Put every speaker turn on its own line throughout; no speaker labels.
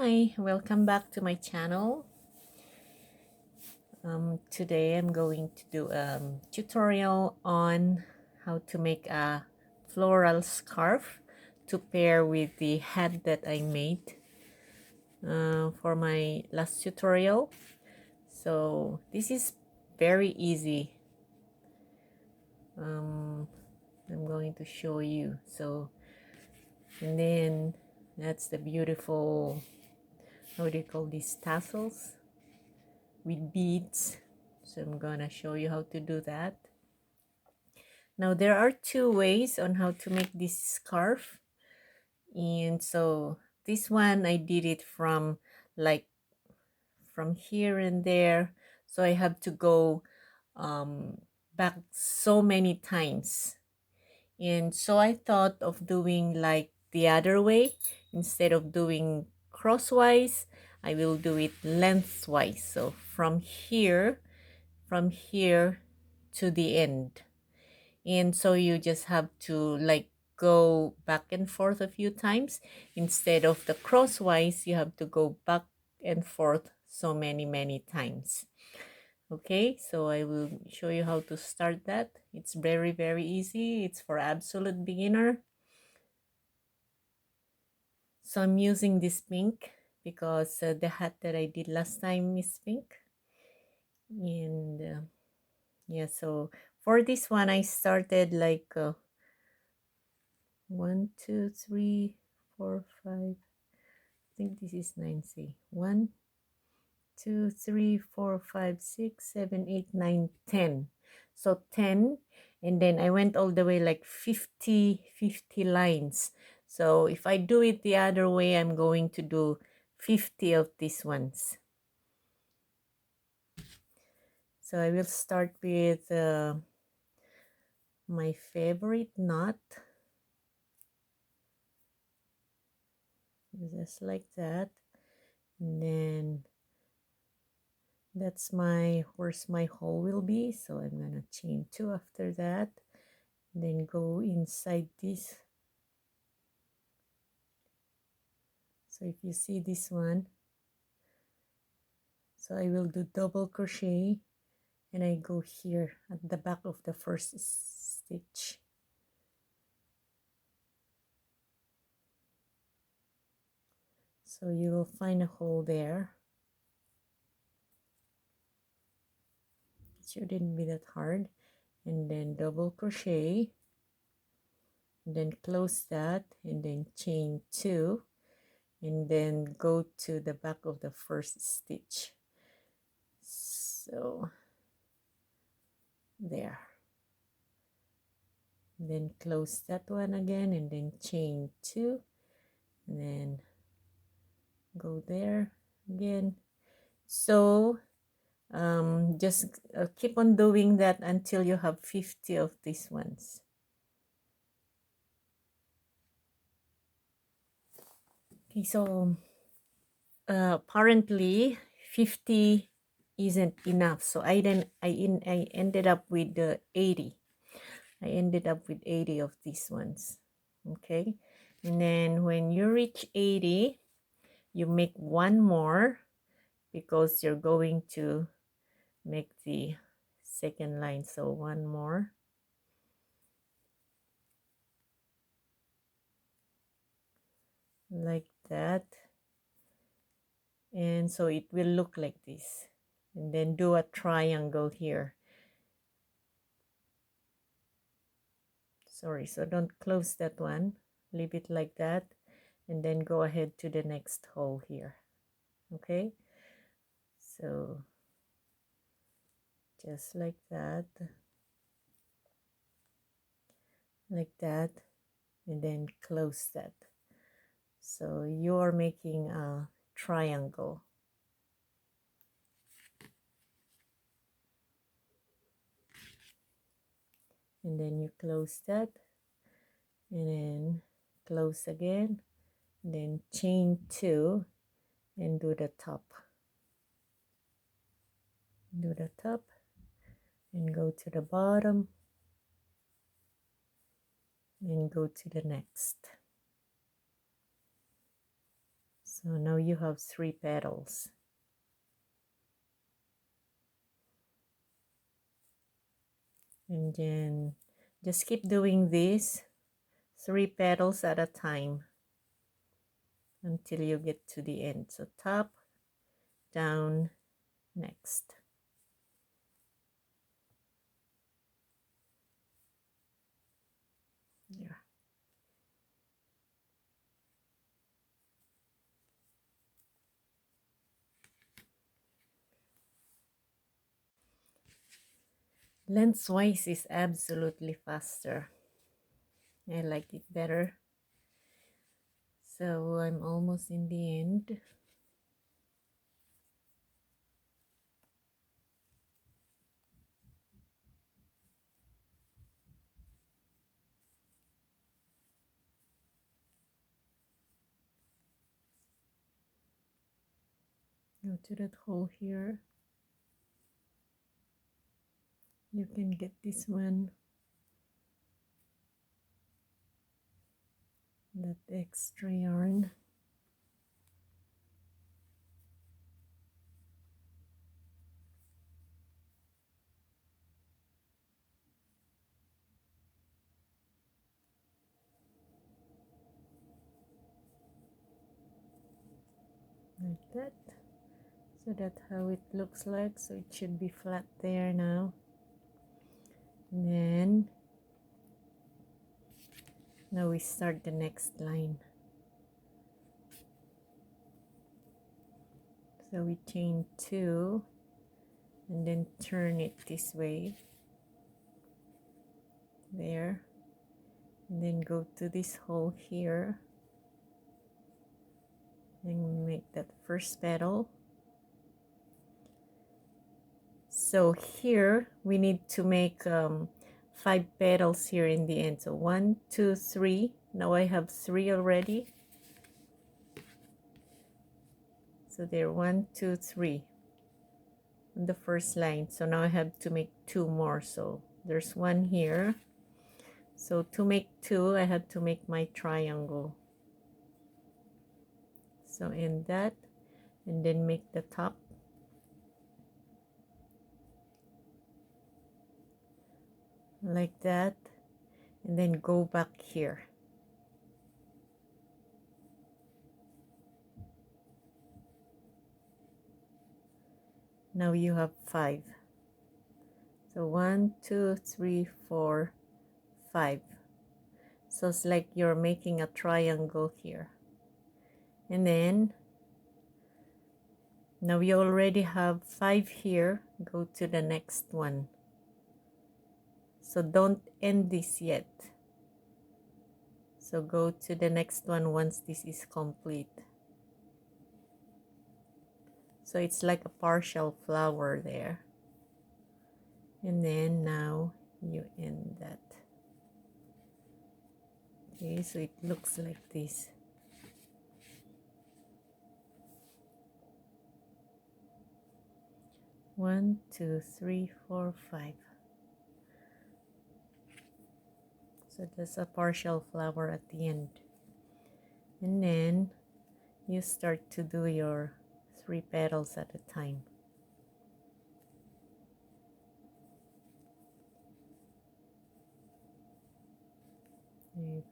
Hi, welcome back to my channel. Today I'm going to do a tutorial on how to make a floral scarf to pair with the hat that I made for my last tutorial. So this is very easy. I'm going to show you. And then that's the beautiful, how do you call these, tassels with beads. So I'm gonna show you how to do that. Now there are two ways on how to make this scarf, and so this one I did it from here and there, so I have to go back so many times, and so I thought of doing like the other way. Instead of doing crosswise, I will do it lengthwise, so from here to the end. And so you just have to like go back and forth a few times. Instead of the crosswise, you have to go back and forth so many times. Okay, so I will show you how to start that. It's very easy. It's for absolute beginner. So I'm using this pink because the hat that I did last time is pink. And yeah, so for this one I started like 1 2 3 4 5, I think this is 9C. 1 2 3 4 5 6 7 8 9 10. So 10, and then I went all the way like 50 lines. So if I do it the other way, I'm going to do 50 of these ones. So I will start with my favorite knot, just like that, and then that's where's my hole will be. So I'm gonna chain 2 after that, then go inside this. So if you see this one, so I will do double crochet and I go here at the back of the first stitch. So you will find a hole there. It shouldn't be that hard. And then double crochet, and then close that, and then chain 2, and then go to the back of the first stitch. So there, then close that one again, and then chain 2, and then go there again. So just keep on doing that until you have 50 of these ones. Okay, so apparently 50 isn't enough, so I ended up with 80. I ended up with 80 of these ones. Okay, and then when you reach 80, you make one more, because you're going to make the second line. So one more, like that, and so it will look like this, and then do a triangle here. Sorry, so don't close that one, leave it like that, and then go ahead to the next hole here. Okay, so just like that, and then close that. So you're making a triangle. And then you close that, and then close again, then chain 2 and do the top. Do the top and go to the bottom and go to the next. So now you have 3 petals. And then just keep doing this 3 petals at a time until you get to the end. So top, down, next. Yeah. Lengthwise is absolutely faster. I like it better. So I'm almost in the end. Go to that hole here. You can get this one, that extra yarn. Like that. So that's how it looks like. So it should be flat there now. And then now we start the next line. So we chain 2 and then turn it this way. There. And then go to this hole here and make that first petal. So here we need to make 5 petals here in the end. So 1, 2, 3. Now I have 3 already. So there, 1, 2, 3 on the first line. So now I have to make 2 more. So there's 1 here. So to make 2, I have to make my triangle. So end that, and then make the top. Like that, and then go back here. Now you have 5. So 1, 2, 3, 4, 5. So it's like you're making a triangle here. And then now you already have 5 here. Go to the next one. So don't end this yet. So go to the next one once this is complete. So it's like a partial flower there. And then now you end that. Okay, so it looks like this. One, two, three, four, 5. So that's a partial flower at the end. And then you start to do your 3 petals at a time. There you go.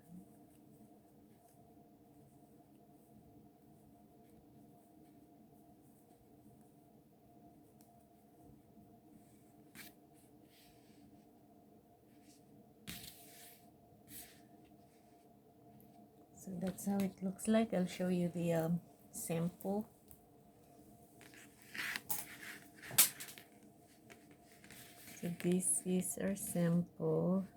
So that's how it looks like. I'll show you the sample. So this is our sample.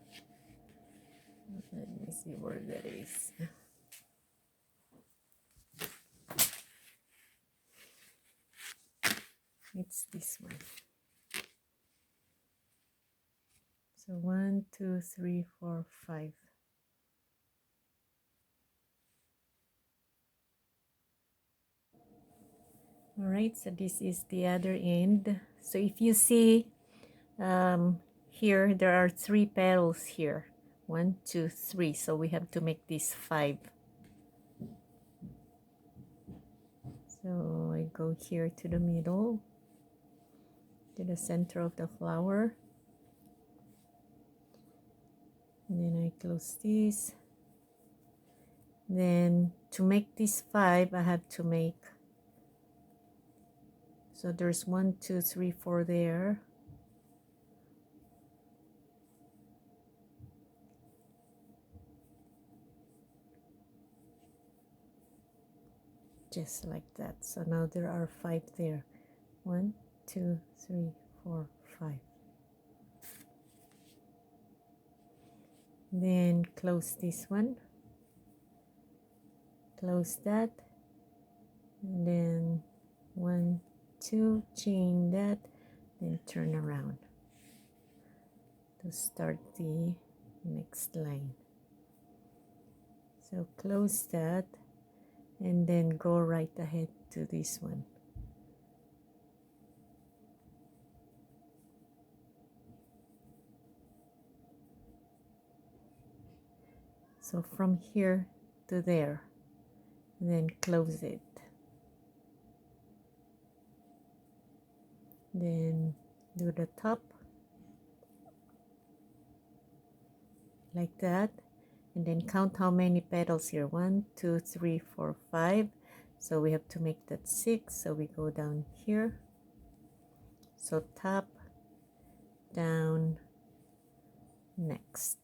Let me see where that is. It's this one. So 1, 2, 3, 4, 5. All right, so this is the other end. So if you see here, there are 3 petals here. 1, 2, 3. So we have to make this 5. So I go here to the middle, to the center of the flower, and then I close this. Then to make this 5, I have to make, so there's 1 2 3 4 there, just like that. So now there are 5 there. 1 2 3 4 5. Then close this one, close that, and then 1 2, chain that, then turn around to start the next line. So close that, and then go right ahead to this one. So from here to there, and then close it. Then do the top like that, and then count how many petals here. 1 2 3 4 5. So we have to make that 6. So we go down here. So top, down, next.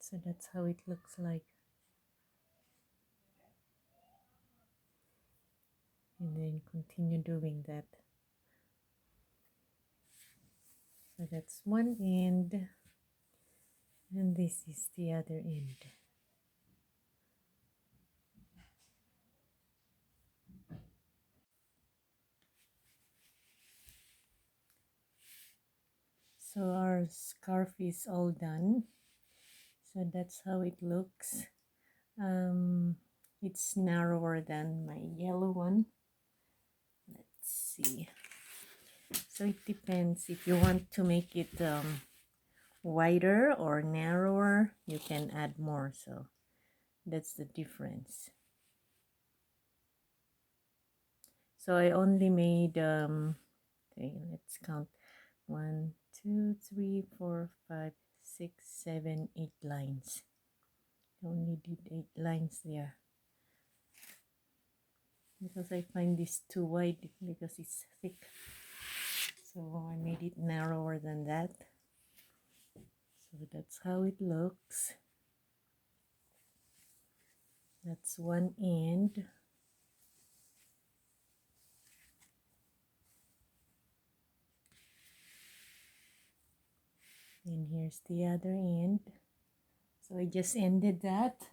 So that's how it looks like. And then continue doing that. So that's one end, and this is the other end. So our scarf is all done. So that's how it looks. It's narrower than my yellow one. Let's see. So it depends. If you want to make it wider or narrower, you can add more. So that's the difference. So I only made okay, let's count 1 2 3 4 5 6 7 8 lines. I only did 8 lines there because I find this too wide because it's thick. So I made it narrower than that. So that's how it looks. That's one end. And here's the other end. So I just ended that.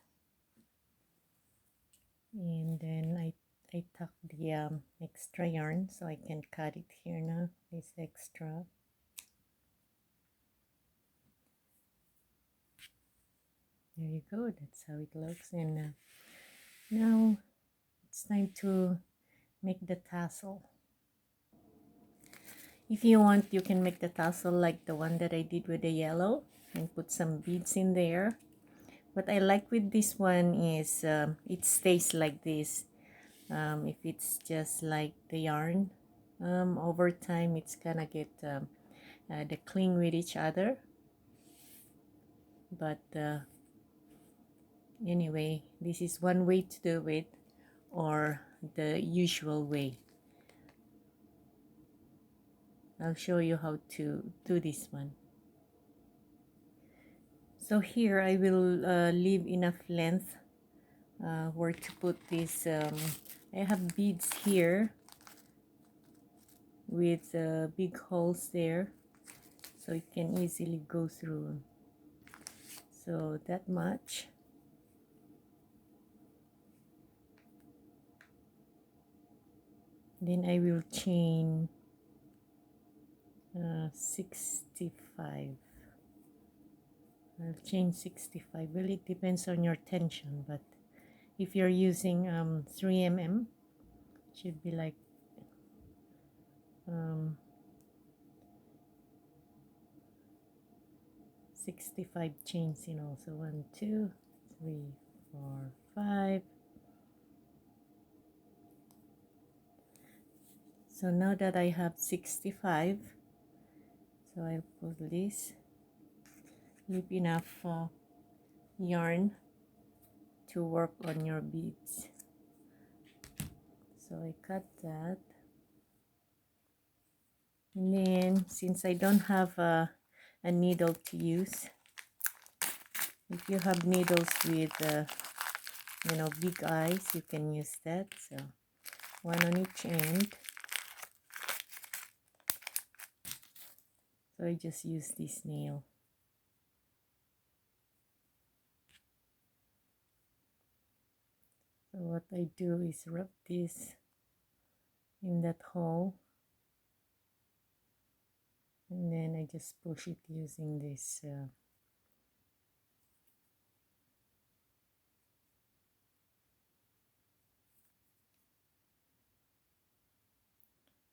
And then I tuck the extra yarn so I can cut it here now, this extra. There you go, that's how it looks. And now it's time to make the tassel. If you want, you can make the tassel like the one that I did with the yellow and put some beads in there. What I like with this one is it stays like this. If it's just like the yarn, over time it's gonna get they cling with each other. But anyway, this is one way to do it, or the usual way. I'll show you how to do this one. So here I will leave enough length where to put this. I have beads here with big holes there, so it can easily go through. So that much. Then I will chain 65. I'll chain 65. Well, it depends on your tension, but If you're using 3 mm, should be like 65 chains in all. So 1, 2, 3, 4, 5. So now that I have 65, so I put this, leave enough yarn to work on your beads. So I cut that, and then since I don't have a needle to use, if you have needles with you know, big eyes, you can use that. So one on each end. So I just use this nail. So what I do is rub this in that hole, and then I just push it using this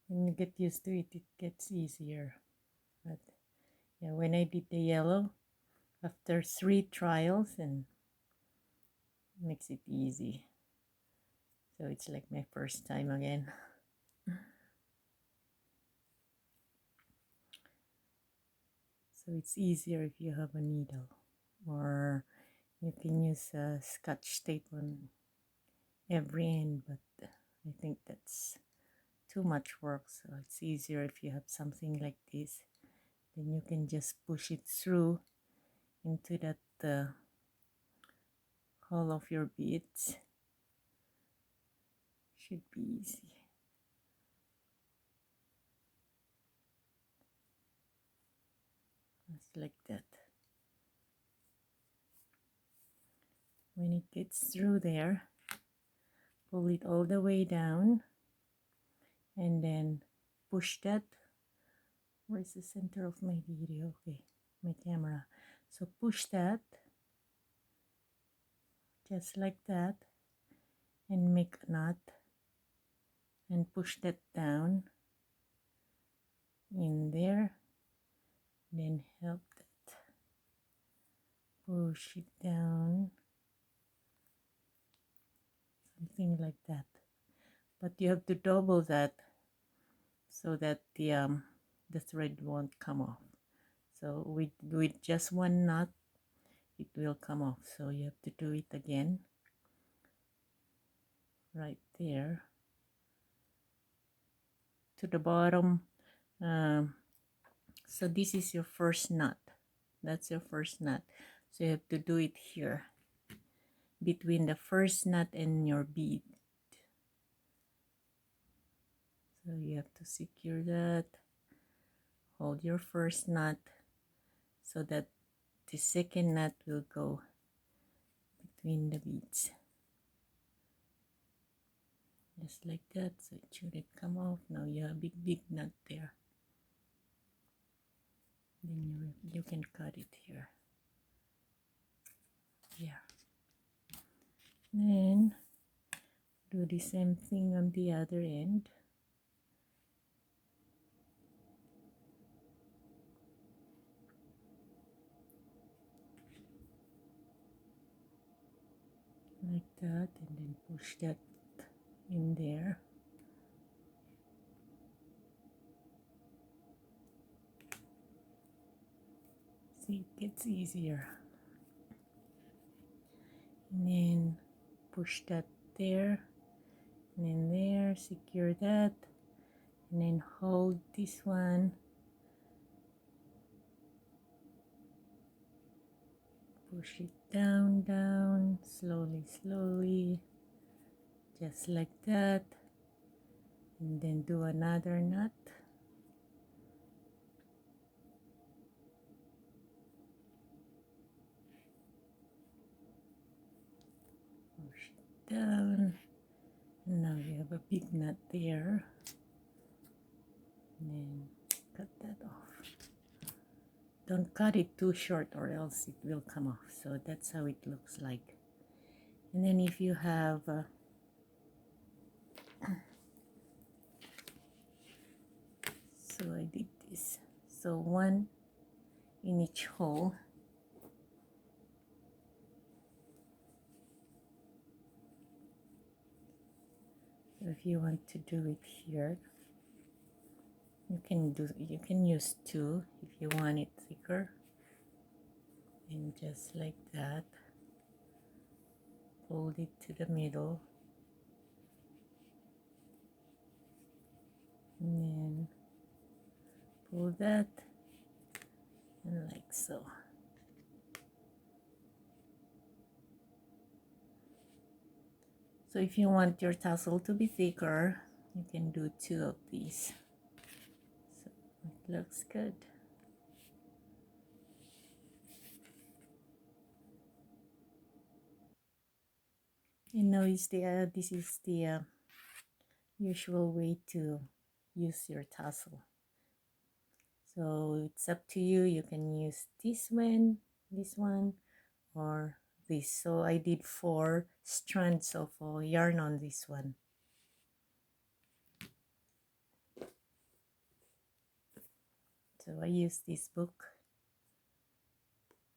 when you get used to it, it gets easier. But yeah, when I did the yellow, after 3 trials, and makes it easy. So it's like my first time again. So it's easier if you have a needle, or you can use a scotch tape on every end, but I think that's too much work. So it's easier if you have something like this, then you can just push it through into that hole of your beads. Should be easy. Just like that. When it gets through there, pull it all the way down, and then push that. Where's the center of my video? Okay, my camera. So push that just like that, and make a knot, and push that down in there, then help that, push it down, something like that. But you have to double that so that the thread won't come off. So with just one knot, it will come off. So you have to do it again right there to the bottom. So this is your first knot. That's your first knot. So you have to do it here between the first knot and your bead. So you have to secure that. Hold your first knot so that the second knot will go between the beads. Just like that. So it shouldn't come off. Now you have a big knot there. Then you can cut it here. Yeah. Then do the same thing on the other end. Like that, and then push that in there. See, it gets easier. And then push that there, and then there, secure that, and then hold this one, push it down, slowly, just like that, and then do another knot. Push it down. Now you have a big knot there, and then cut that off. Don't cut it too short or else it will come off. So that's how it looks like. And then if you have so I did this, so one in each hole. So if you want to do it here, you can use two if you want it thicker, and just like that fold it to the middle, and then pull that, and like so. So if you want your tassel to be thicker, you can do two of these. So it looks good. And now is this is the usual way to use your tassel. So it's up to you. You can use this one, or this. So I did 4 strands of yarn on this one. So I use this book.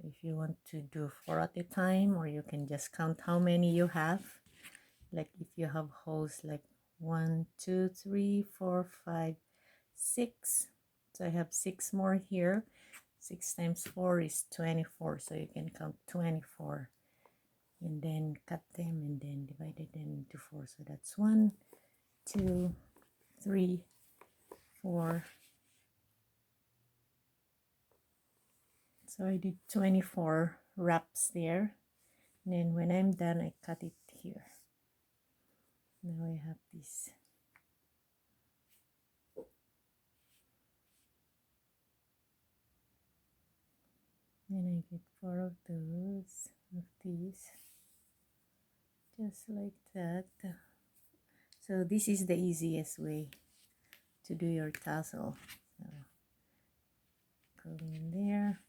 If you want to do 4 at a time, or you can just count how many you have. Like if you have holes like 1, 2, 3, 4, 5, 6. So I have 6 more here. 6 times 4 is 24. So you can count 24. And then cut them and then divided them into 4. So that's 1, 2, 3, 4. So I did 24 wraps there. And then when I'm done, I cut it here. Now I have this. Then I get 4 of those, of these, just like that. So this is the easiest way to do your tassel. So go in there,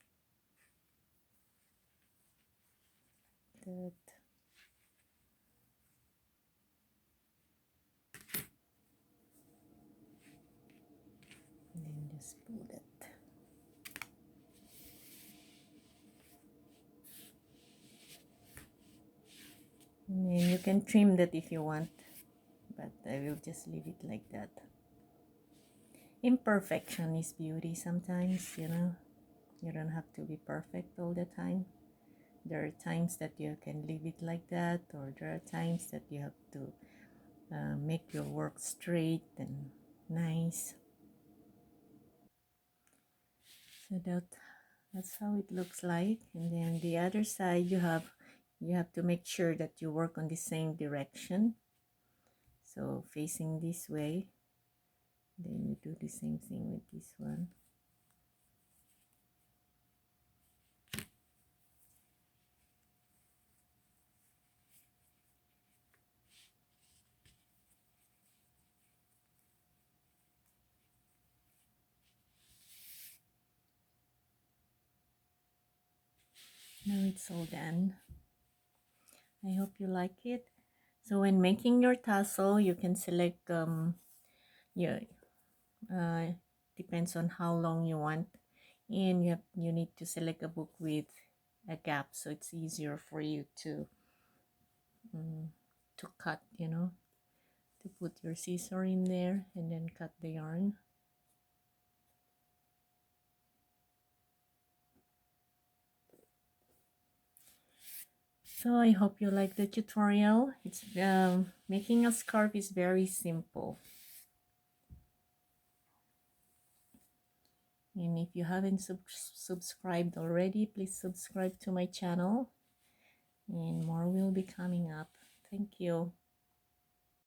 that, and then just pull that. And then you can trim that if you want, but I will just leave it like that. Imperfection is beauty sometimes, you know. You don't have to be perfect all the time. There are times that you can leave it like that, or there are times that you have to make your work straight and nice. So that's how it looks like. And then the other side, you have to make sure that you work on the same direction. So facing this way, then you do the same thing with this one. Now it's all done. I hope you like it. So when making your tassel, you can select yeah, depends on how long you want, and you need to select a book with a gap, so it's easier for you to cut, you know, to put your scissor in there and then cut the yarn. So I hope you like the tutorial. It's making a scarf is very simple. And if you haven't subscribed already, please subscribe to my channel, and more will be coming up. Thank you.